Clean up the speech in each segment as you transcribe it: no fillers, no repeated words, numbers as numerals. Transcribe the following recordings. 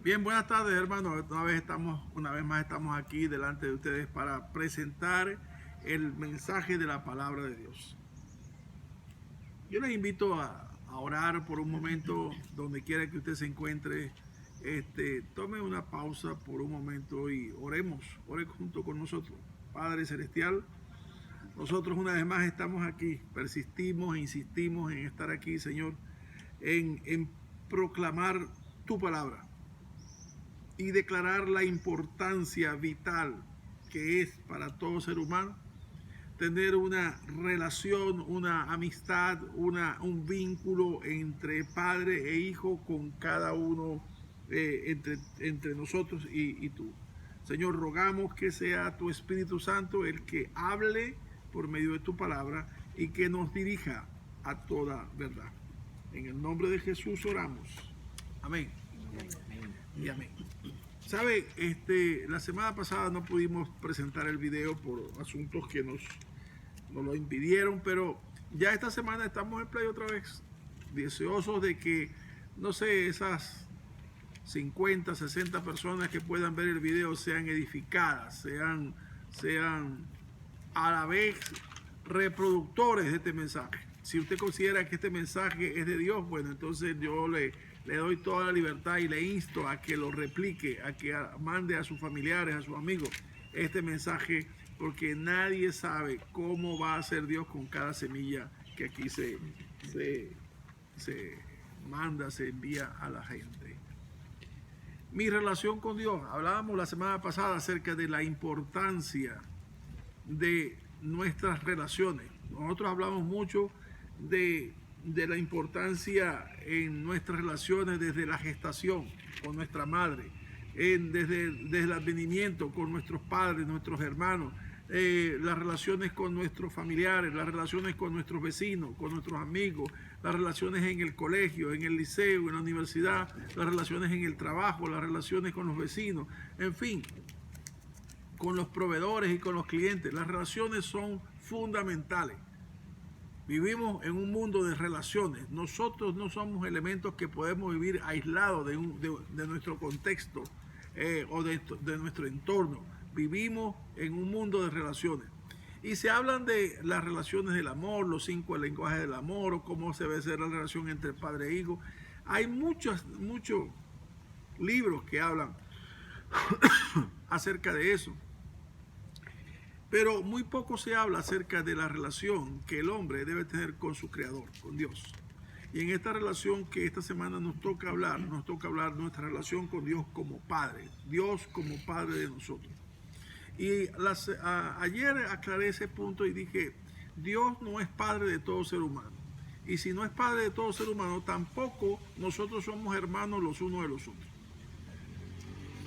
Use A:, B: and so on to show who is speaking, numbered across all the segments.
A: Bien, buenas tardes, hermanos. Una vez más estamos aquí delante de ustedes para presentar el mensaje de la palabra de Dios. Yo les invito a orar por un momento donde quiera que usted se encuentre. Tome una pausa por un momento y oremos, ore junto con nosotros. Padre Celestial, nosotros una vez más estamos aquí, persistimos e insistimos en estar aquí, Señor, en proclamar tu palabra y declarar la importancia vital que es para todo ser humano tener una relación, una amistad, un vínculo entre padre e hijo con cada uno, entre nosotros y tú. Señor, rogamos que sea tu Espíritu Santo el que hable por medio de tu palabra y que nos dirija a toda verdad. En el nombre de Jesús oramos. Amén. Y amén. Sabe, la semana pasada no pudimos presentar el video por asuntos que nos lo impidieron, pero ya esta semana estamos en play otra vez, deseosos de que, no sé, esas 50, 60 personas que puedan ver el video sean edificadas, sean a la vez reproductores de este mensaje. Si usted considera que este mensaje es de Dios, bueno, entonces yo le doy toda la libertad y le insto a que lo replique, a que mande a sus familiares, a sus amigos este mensaje, porque nadie sabe cómo va a ser Dios con cada semilla que aquí se manda, se envía a la gente. Mi relación con Dios, hablábamos la semana pasada acerca de la importancia de nuestras relaciones. Nosotros hablamos mucho de la importancia en nuestras relaciones desde la gestación con nuestra madre, desde el advenimiento con nuestros padres, nuestros hermanos, las relaciones con nuestros familiares, las relaciones con nuestros vecinos, con nuestros amigos, las relaciones en el colegio, en el liceo, en la universidad, las relaciones en el trabajo, las relaciones con los vecinos, en fin, con los proveedores y con los clientes. Las relaciones son fundamentales. Vivimos en un mundo de relaciones. Nosotros no somos elementos que podemos vivir aislados de nuestro contexto o de nuestro entorno. Vivimos en un mundo de relaciones. Y se hablan de las relaciones del amor, los 5 lenguajes del amor, o cómo se debe ser la relación entre padre e hijo. Hay muchos libros que hablan acerca de eso. Pero muy poco se habla acerca de la relación que el hombre debe tener con su creador, con Dios. Y en esta relación que esta semana nos toca hablar nuestra relación con Dios como Padre, Dios como Padre de nosotros. Y ayer aclaré ese punto y dije, Dios no es Padre de todo ser humano. Y si no es Padre de todo ser humano, tampoco nosotros somos hermanos los unos de los otros.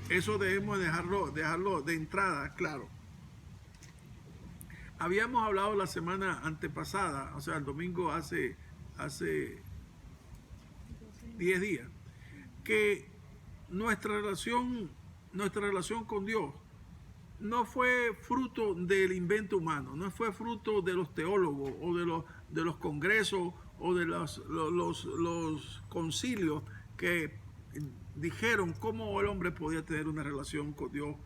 A: Eso debemos dejarlo de entrada claro. Habíamos hablado la semana antepasada, o sea, el domingo hace 10 días, que nuestra relación con Dios no fue fruto del invento humano, no fue fruto de los teólogos o de los congresos o de los concilios que dijeron cómo el hombre podía tener una relación con Dios,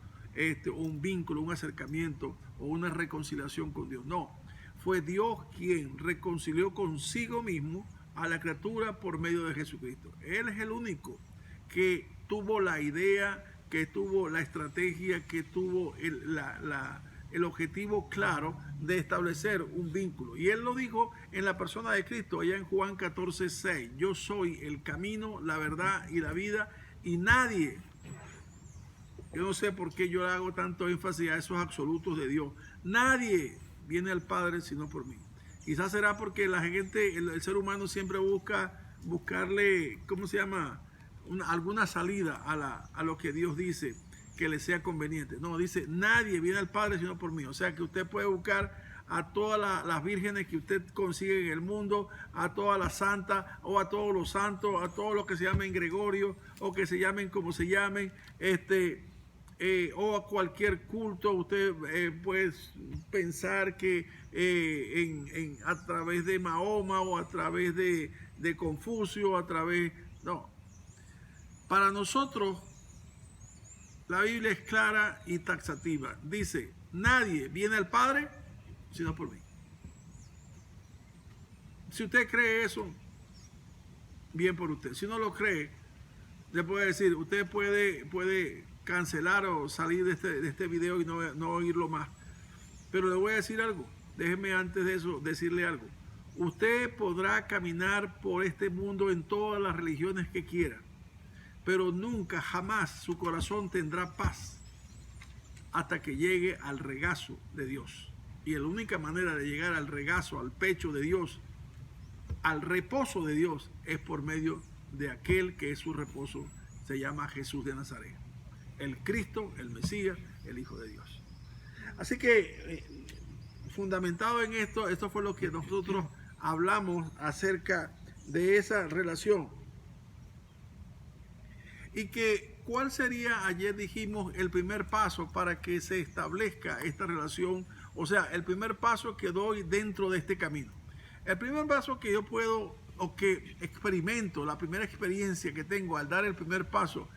A: un vínculo, un acercamiento o una reconciliación con Dios. No, fue Dios quien reconcilió consigo mismo a la criatura por medio de Jesucristo. Él es el único que tuvo la idea, que tuvo la estrategia, que tuvo el objetivo claro de establecer un vínculo. Y Él lo dijo en la persona de Cristo, allá en Juan 14:6. Yo soy el camino, la verdad y la vida, y nadie, yo no sé por qué yo hago tanto énfasis a esos absolutos de Dios, nadie viene al Padre sino por mí. Quizás será porque la gente, el ser humano siempre buscarle, ¿cómo se llama? Alguna salida a lo que Dios dice que le sea conveniente. No, dice, nadie viene al Padre sino por mí. O sea que usted puede buscar a todas las vírgenes que usted consigue en el mundo, a todas las santas o a todos los santos, a todos los que se llamen Gregorio o que se llamen como se llamen, o a cualquier culto. Usted puede pensar que a través de Mahoma o a través de Confucio, no. Para nosotros La Biblia es clara y taxativa. Dice, nadie viene al Padre sino por mí. Si usted cree eso, bien por usted. Si no lo cree, le puedo decir, usted puede cancelar o salir de este video y no oírlo más. Pero le voy a decir algo. Déjeme antes de eso decirle algo. Usted podrá caminar por este mundo en todas las religiones que quiera, pero nunca, jamás su corazón tendrá paz hasta que llegue al regazo de Dios. Y la única manera de llegar al regazo, al pecho de Dios, al reposo de Dios, es por medio de aquel que es su reposo. Se llama Jesús de Nazaret, el Cristo, el Mesías, el Hijo de Dios. Así que, fundamentado en esto fue lo que nosotros hablamos acerca de esa relación. Y que, ¿cuál sería, ayer dijimos, el primer paso para que se establezca esta relación? O sea, el primer paso que doy dentro de este camino. El primer paso que yo puedo, o que experimento, la primera experiencia que tengo al dar el primer paso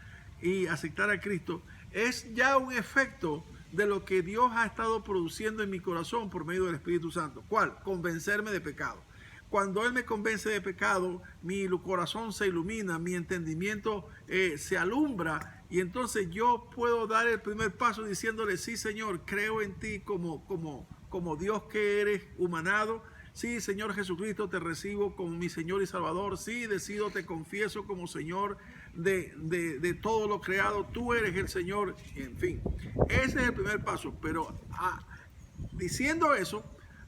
A: y aceptar a Cristo, es ya un efecto de lo que Dios ha estado produciendo en mi corazón por medio del Espíritu Santo. ¿Cuál? Convencerme de pecado. Cuando Él me convence de pecado, mi corazón se ilumina, mi entendimiento se alumbra, y entonces yo puedo dar el primer paso diciéndole, sí, Señor, creo en ti como Dios que eres humanado. Sí, Señor Jesucristo, te recibo como mi Señor y Salvador. Sí, decido, te confieso como Señor de todo lo creado. Tú eres el Señor. En fin, ese es el primer paso. Pero diciendo eso,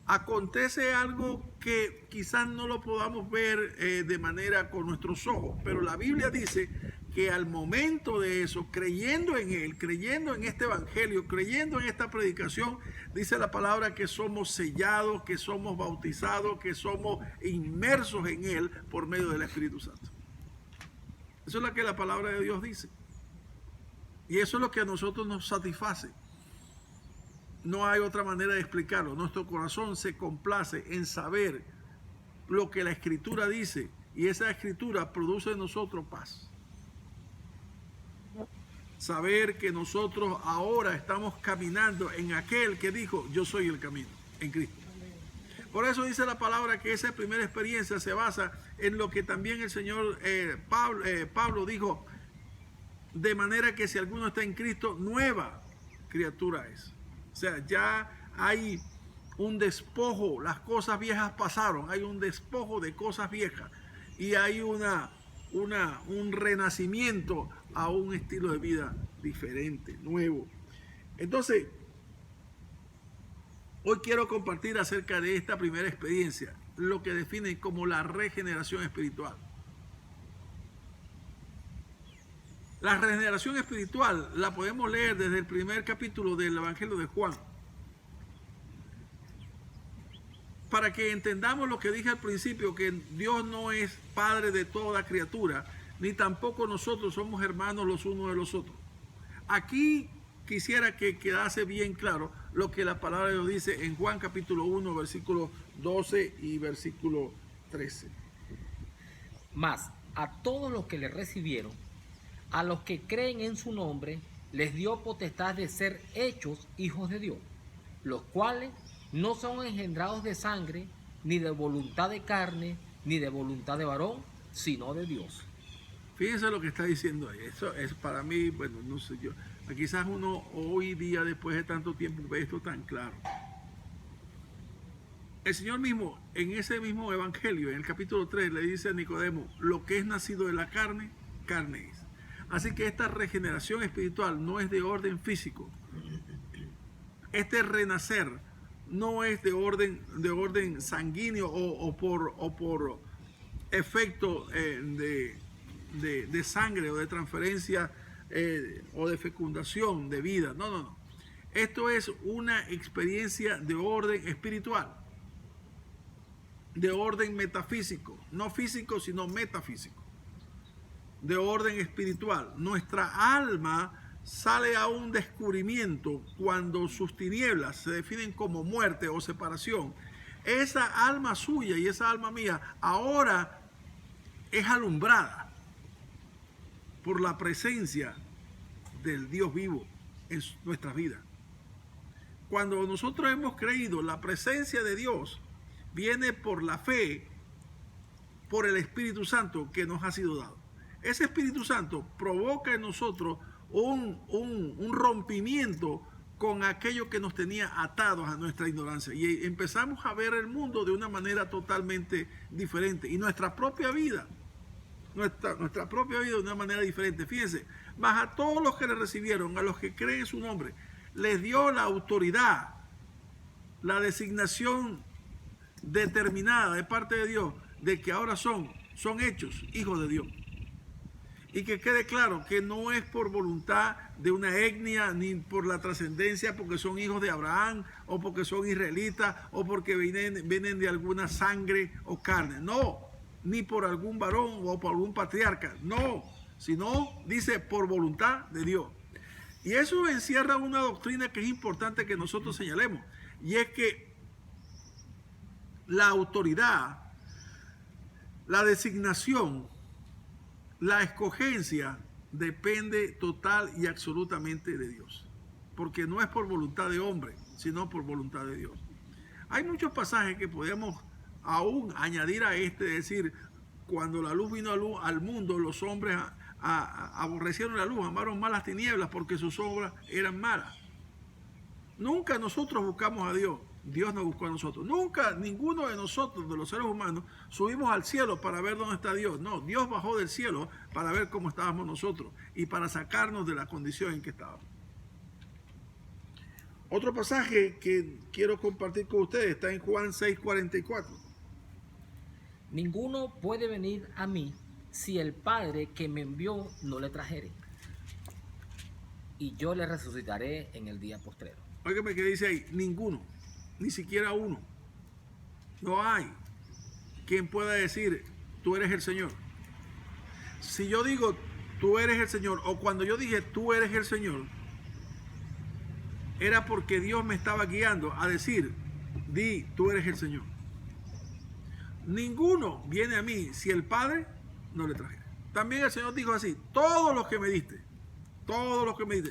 A: acontece algo que quizás no lo podamos ver de manera con nuestros ojos. Pero la Biblia dice que al momento de eso, creyendo en Él, creyendo en este evangelio, creyendo en esta predicación, dice la palabra que somos sellados, que somos bautizados, que somos inmersos en Él por medio del Espíritu Santo. Eso es lo que la palabra de Dios dice. Y eso es lo que a nosotros nos satisface. No hay otra manera de explicarlo. Nuestro corazón se complace en saber lo que la Escritura dice, y esa Escritura produce en nosotros paz. Saber que nosotros ahora estamos caminando en aquel que dijo, yo soy el camino, en Cristo. Por eso dice la palabra que esa primera experiencia se basa en lo que también el Señor Pablo dijo, de manera que si alguno está en Cristo, nueva criatura es. O sea, ya hay un despojo, las cosas viejas pasaron, hay un despojo de cosas viejas y hay un renacimiento a un estilo de vida diferente, nuevo. Entonces, hoy quiero compartir acerca de esta primera experiencia, lo que define como la regeneración espiritual. La regeneración espiritual la podemos leer desde el primer capítulo del Evangelio de Juan. Para que entendamos lo que dije al principio, que Dios no es padre de toda criatura, ni tampoco nosotros somos hermanos los unos de los otros. Aquí quisiera que quedase bien claro lo que la palabra de Dios dice en Juan capítulo 1, versículo 12 y versículo 13.
B: Mas a todos los que le recibieron, a los que creen en su nombre, les dio potestad de ser hechos hijos de Dios, los cuales no son engendrados de sangre, ni de voluntad de carne, ni de voluntad de varón, sino de Dios.
A: Fíjense lo que está diciendo ahí. Eso es para mí, bueno, no sé yo. Quizás uno hoy día, después de tanto tiempo, ve esto tan claro. El Señor mismo, en ese mismo evangelio, en el capítulo 3, le dice a Nicodemo, lo que es nacido de la carne, carne es. Así que esta regeneración espiritual no es de orden físico. Este renacer no es de orden sanguíneo o por efecto de sangre o de transferencia o de fecundación de vida. No. Esto es una experiencia de orden espiritual, de orden metafísico, no físico sino metafísico, de orden espiritual. Nuestra alma sale a un descubrimiento cuando sus tinieblas se definen como muerte o separación. Esa alma suya y esa alma mía ahora es alumbrada por la presencia del Dios vivo en nuestras vidas. Cuando nosotros hemos creído, la presencia de Dios viene por la fe, por el Espíritu Santo que nos ha sido dado. Ese Espíritu Santo provoca en nosotros un rompimiento con aquello que nos tenía atados a nuestra ignorancia. Y empezamos a ver el mundo de una manera totalmente diferente. Y nuestra propia vida, nuestra propia vida de una manera diferente. Fíjense, más a todos los que le recibieron, a los que creen en su nombre, les dio la autoridad, la designación determinada de parte de Dios, de que ahora son hechos hijos de Dios. Y que quede claro que no es por voluntad de una etnia, ni por la trascendencia, porque son hijos de Abraham, o porque son israelitas, o porque vienen de alguna sangre o carne. No, ni por algún varón o por algún patriarca. No, sino dice por voluntad de Dios. Y eso encierra una doctrina que es importante que nosotros señalemos. Y es que la autoridad, la designación, la escogencia depende total y absolutamente de Dios. Porque no es por voluntad de hombre, sino por voluntad de Dios. Hay muchos pasajes que podemos aún añadir a este, es decir, cuando la luz vino al mundo, los hombres aborrecieron la luz, amaron más las tinieblas porque sus obras eran malas. Nunca nosotros buscamos a Dios, Dios nos buscó a nosotros. Nunca ninguno de nosotros, de los seres humanos, subimos al cielo para ver dónde está Dios. No, Dios bajó del cielo para ver cómo estábamos nosotros y para sacarnos de la condición en que estábamos. Otro pasaje que quiero compartir con ustedes está en Juan 6:44.
B: Ninguno puede venir a mí si el Padre que me envió no le trajere, y yo le resucitaré en el día postrero.
A: Óigame que dice ahí, ninguno, ni siquiera uno. No hay quien pueda decir, tú eres el Señor. Si yo digo, tú eres el Señor, o cuando yo dije, tú eres el Señor, era porque Dios me estaba guiando a decir, di, tú eres el Señor. Ninguno viene a mí si el Padre no le trajera. También el Señor dijo así, todos los que me diste,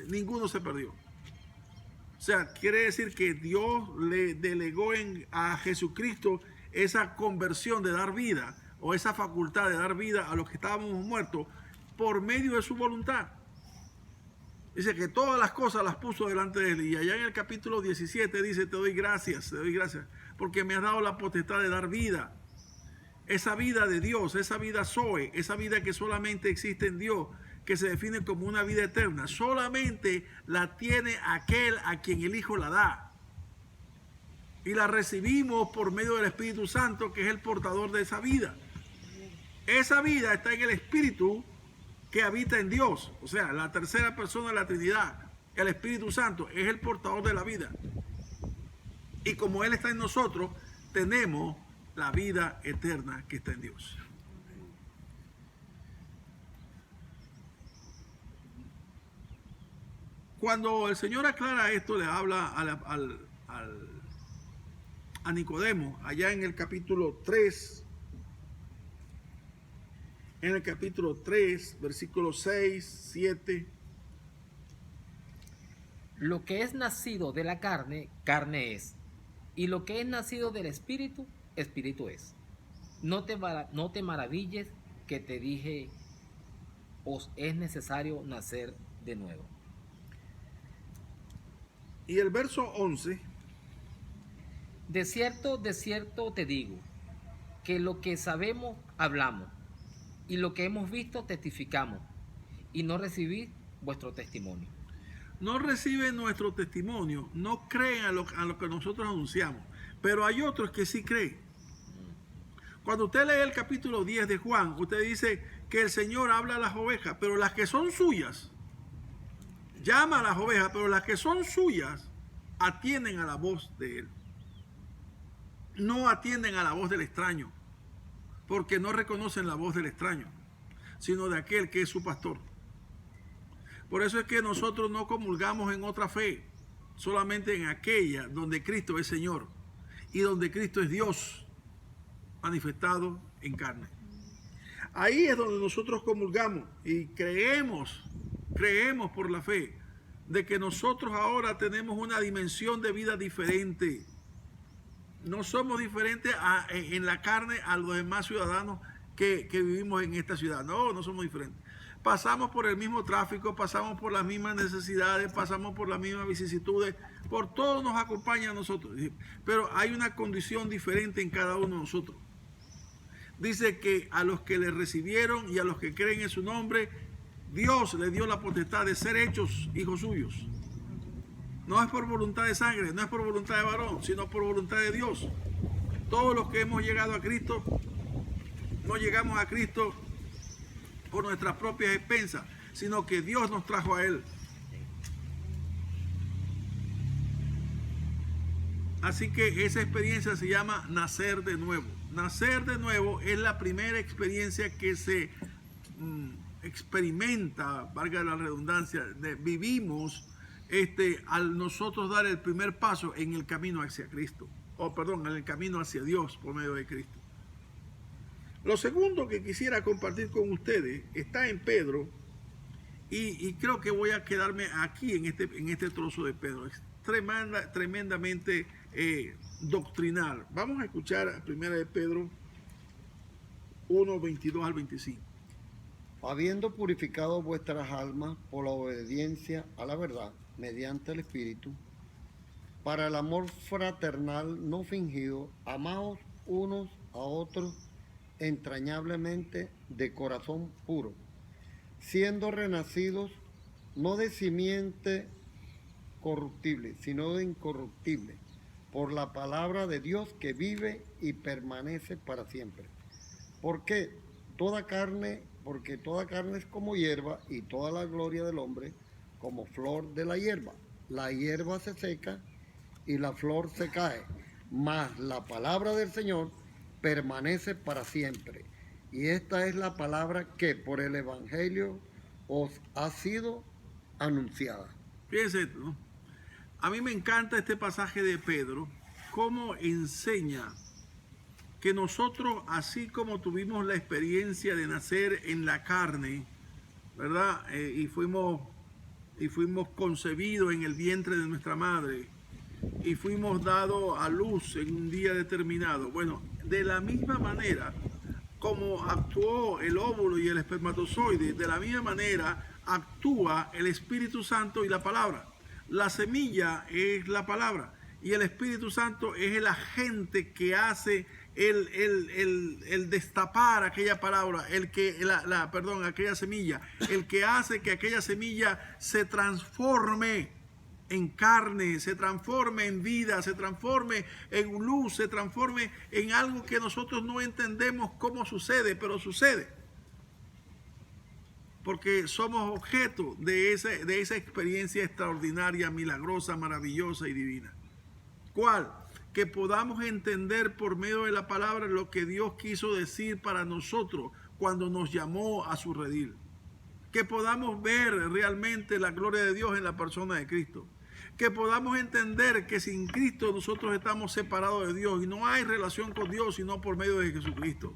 A: ninguno se perdió. O sea, quiere decir que Dios le delegó a Jesucristo esa conversión de dar vida, o esa facultad de dar vida a los que estábamos muertos por medio de su voluntad. Dice que todas las cosas las puso delante de él. Y allá en el capítulo 17 dice, te doy gracias, porque me has dado la potestad de dar vida. Esa vida de Dios, esa vida Zoe, esa vida que solamente existe en Dios, que se define como una vida eterna, solamente la tiene aquel a quien el Hijo la da. Y la recibimos por medio del Espíritu Santo, que es el portador de esa vida. Esa vida está en el Espíritu que habita en Dios. O sea, la tercera persona de la Trinidad, el Espíritu Santo, es el portador de la vida. Y como Él está en nosotros, tenemos la vida eterna que está en Dios. Cuando el Señor aclara esto, le habla a Nicodemo, allá en el capítulo 3, versículos 6, 7.
B: Lo que es nacido de la carne, carne es, y lo que es nacido del Espíritu, Espíritu es. No te maravilles que te dije, os es necesario nacer de nuevo.
A: Y el verso 11.
B: De cierto te digo, que lo que sabemos hablamos, y lo que hemos visto testificamos, y no recibís vuestro testimonio.
A: No reciben nuestro testimonio, no creen a lo que nosotros anunciamos, pero hay otros que sí creen. Cuando usted lee el capítulo 10 de Juan, usted dice que el Señor habla a las ovejas, pero las que son suyas, llama a las ovejas, pero las que son suyas atienden a la voz de Él. No atienden a la voz del extraño, porque no reconocen la voz del extraño, sino de aquel que es su pastor. Por eso es que nosotros no comulgamos en otra fe, solamente en aquella donde Cristo es Señor y donde Cristo es Dios manifestado en carne. Ahí es donde nosotros comulgamos y creemos creemos por la fe de que nosotros ahora tenemos una dimensión de vida diferente. No somos diferentes en la carne a los demás ciudadanos que vivimos en esta ciudad. No, no somos diferentes. Pasamos por el mismo tráfico, pasamos por las mismas necesidades, pasamos por las mismas vicisitudes, por todo nos acompaña a nosotros. Pero hay una condición diferente en cada uno de nosotros. Dice que a los que le recibieron y a los que creen en su nombre, Dios les dio la potestad de ser hechos hijos suyos. No es por voluntad de sangre, no es por voluntad de varón, sino por voluntad de Dios. Todos los que hemos llegado a Cristo, no llegamos a Cristo por nuestras propias expensas, sino que Dios nos trajo a Él. Así que esa experiencia se llama nacer de nuevo. Nacer de nuevo es la primera experiencia que se experimenta, valga la redundancia, vivimos al nosotros dar el primer paso en el camino hacia Cristo, en el camino hacia Dios por medio de Cristo. Lo segundo que quisiera compartir con ustedes está en Pedro, y creo que voy a quedarme aquí en este trozo de Pedro. Es tremendamente doctrinal. Vamos a escuchar a 1 de Pedro 1, 22 al 25.
C: Habiendo purificado vuestras almas por la obediencia a la verdad, mediante el Espíritu, para el amor fraternal no fingido, amaos unos a otros entrañablemente de corazón puro, siendo renacidos no de simiente corruptible, sino de incorruptible, por la palabra de Dios que vive y permanece para siempre. Porque toda carne es como hierba, y toda la gloria del hombre como flor de la hierba. La hierba se seca y la flor se cae, mas la palabra del Señor permanece para siempre. Y esta es la palabra que por el Evangelio os ha sido anunciada.
A: Fíjense esto, ¿no? A mí me encanta este pasaje de Pedro, cómo enseña que nosotros, así como tuvimos la experiencia de nacer en la carne, ¿verdad? Y fuimos concebidos en el vientre de nuestra madre, y fuimos dados a luz en un día determinado. Bueno, de la misma manera como actuó el óvulo y el espermatozoide, de la misma manera actúa el Espíritu Santo y la palabra. La semilla es la palabra y el Espíritu Santo es el agente que hace el destapar aquella palabra, aquella semilla, el que hace que aquella semilla se transforme en carne, se transforme en vida, se transforme en luz, se transforme en algo que nosotros no entendemos cómo sucede, pero sucede. Porque somos objeto de esa experiencia extraordinaria, milagrosa, maravillosa y divina. ¿Cuál? Que podamos entender por medio de la palabra lo que Dios quiso decir para nosotros cuando nos llamó a su redil. Que podamos ver realmente la gloria de Dios en la persona de Cristo. Que podamos entender que sin Cristo nosotros estamos separados de Dios y no hay relación con Dios sino por medio de Jesucristo.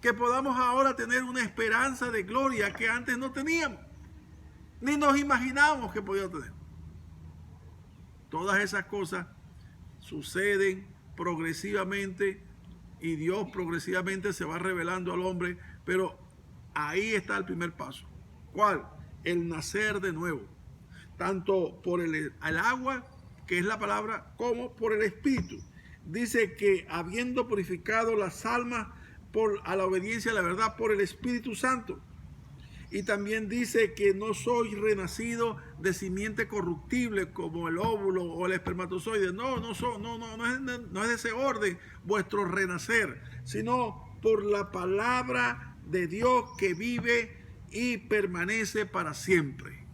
A: Que podamos ahora tener una esperanza de gloria que antes no teníamos, ni nos imaginábamos que podíamos tener. Todas esas cosas suceden progresivamente y Dios progresivamente se va revelando al hombre, pero ahí está el primer paso. ¿Cuál? El nacer de nuevo, tanto por el agua, que es la palabra, como por el Espíritu. Dice que habiendo purificado las almas a la obediencia a la verdad por el Espíritu Santo. Y también dice que no sois renacido de simiente corruptible como el óvulo o el espermatozoide. No es de ese orden vuestro renacer, sino por la palabra de Dios que vive y permanece para siempre.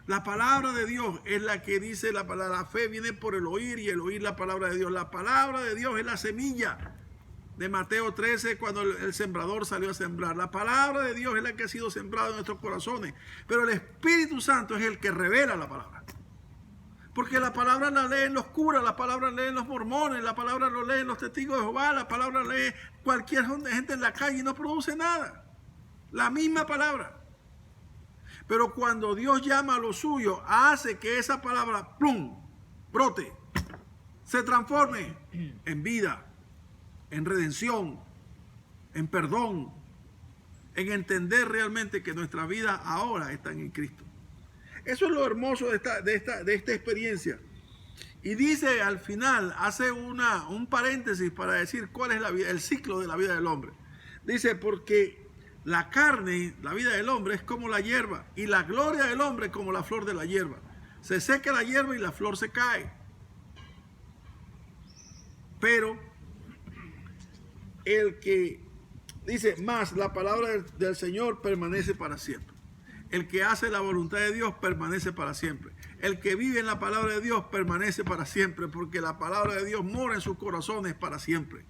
A: La palabra de Dios es la que dice la palabra. La fe viene por el oír y el oír la palabra de Dios. La palabra de Dios es la semilla de Mateo 13, cuando el sembrador salió a sembrar. La palabra de Dios es la que ha sido sembrada en nuestros corazones, pero el Espíritu Santo es el que revela la palabra. Porque la palabra la leen los curas, la palabra la leen los mormones, la palabra la leen los testigos de Jehová, la palabra la lee cualquier gente en la calle y no produce nada. La misma palabra. Pero cuando Dios llama a lo suyo, hace que esa palabra, ¡plum!, brote, se transforme en vida, en redención, en perdón, en entender realmente que nuestra vida ahora está en Cristo. Eso es lo hermoso de esta experiencia. Y dice al final, hace un paréntesis para decir cuál es la vida, el ciclo de la vida del hombre. Dice, porque la carne, la vida del hombre es como la hierba, y la gloria del hombre como la flor de la hierba. Se seca la hierba y la flor se cae. Pero el que dice, más la palabra del Señor permanece para siempre. El que hace la voluntad de Dios permanece para siempre. El que vive en la palabra de Dios permanece para siempre, porque la palabra de Dios mora en sus corazones para siempre.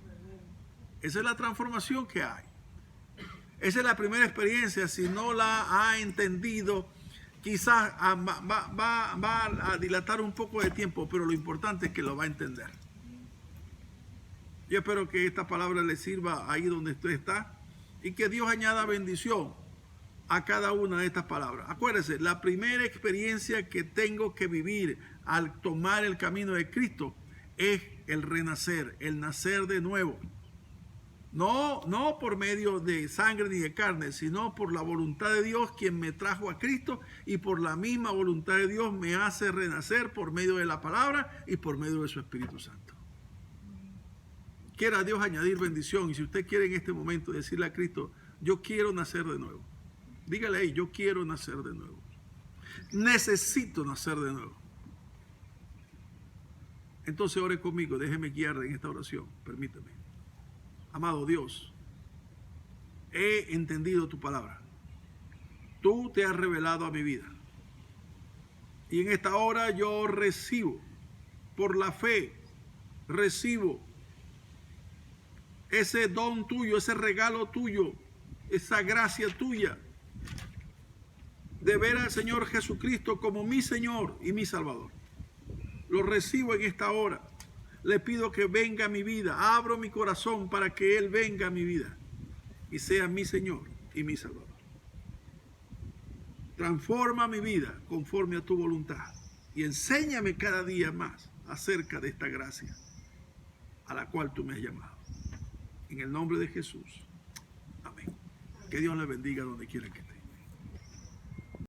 A: Esa es la transformación que hay. Esa es la primera experiencia. Si no la ha entendido, quizás va a dilatar un poco de tiempo, pero lo importante es que lo va a entender. Yo espero que esta palabra le sirva ahí donde usted está y que Dios añada bendición a cada una de estas palabras. Acuérdese, la primera experiencia que tengo que vivir al tomar el camino de Cristo es el renacer, el nacer de nuevo. No por medio de sangre ni de carne, sino por la voluntad de Dios, quien me trajo a Cristo, y por la misma voluntad de Dios me hace renacer por medio de la palabra y por medio de su Espíritu Santo. Quiera Dios añadir bendición, y si usted quiere en este momento decirle a Cristo, yo quiero nacer de nuevo, dígale ahí, yo quiero nacer de nuevo, necesito nacer de nuevo. Entonces ore conmigo, déjeme guiarle en esta oración, permítame. Amado Dios, he entendido tu palabra, tú te has revelado a mi vida, y en esta hora yo recibo, por la fe, recibo ese don tuyo, ese regalo tuyo, esa gracia tuya, de ver al Señor Jesucristo como mi Señor y mi Salvador. Lo recibo en esta hora. Le pido que venga a mi vida. Abro mi corazón para que Él venga a mi vida y sea mi Señor y mi Salvador. Transforma mi vida conforme a tu voluntad y enséñame cada día más acerca de esta gracia a la cual tú me has llamado. En el nombre de Jesús. Amén. Que Dios le bendiga donde quiera que esté.